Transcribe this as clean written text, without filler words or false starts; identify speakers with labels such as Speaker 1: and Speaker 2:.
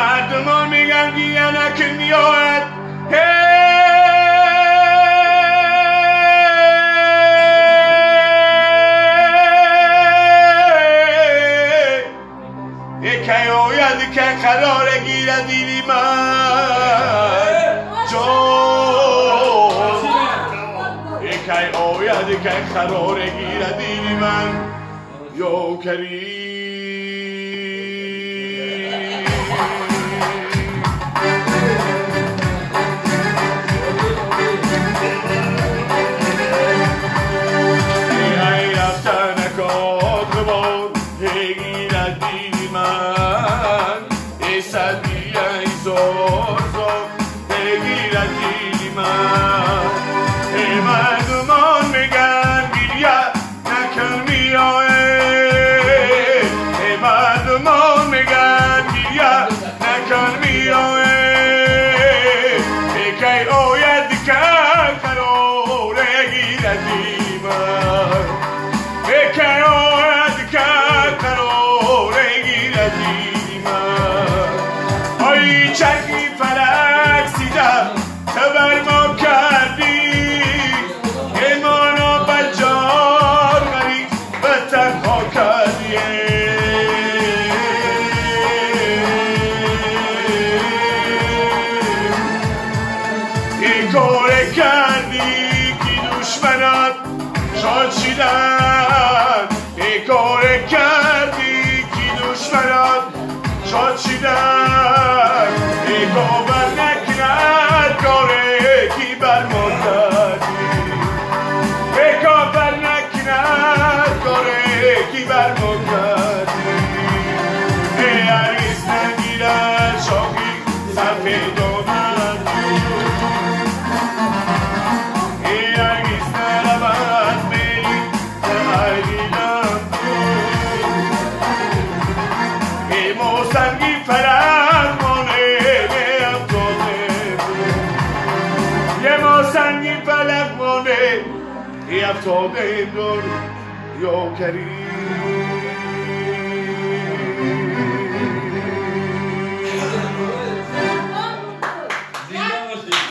Speaker 1: مردمان میگن گیانک میاد یکی آید که قرار گیرد دیلی من جان یکی آید که قرار گیرد دیلی من یا کریم مردمان میگن گریه نکن میای مردمان میگن گریه نکن میای یکی آید که قرار گیردی من یکی آید که قرار گیردی من آی چرکی فلک سیده تبر ما کردی ایمانا بجار غریب و تنها کردی این کار کردی که دشمنات شاد شدن این کار کردی که دشمنات شاد شدن این کار نکرد کاره کی بر ما کردی ای کافر نکرد کاره کی بر ما کردی ای هرگز نگیرد شاخی سفید آمد ای هرگز نرود میلی نهیدم ای موسنگی فلک مانه سنگی فلک مانه ای افتاده دور یا کریم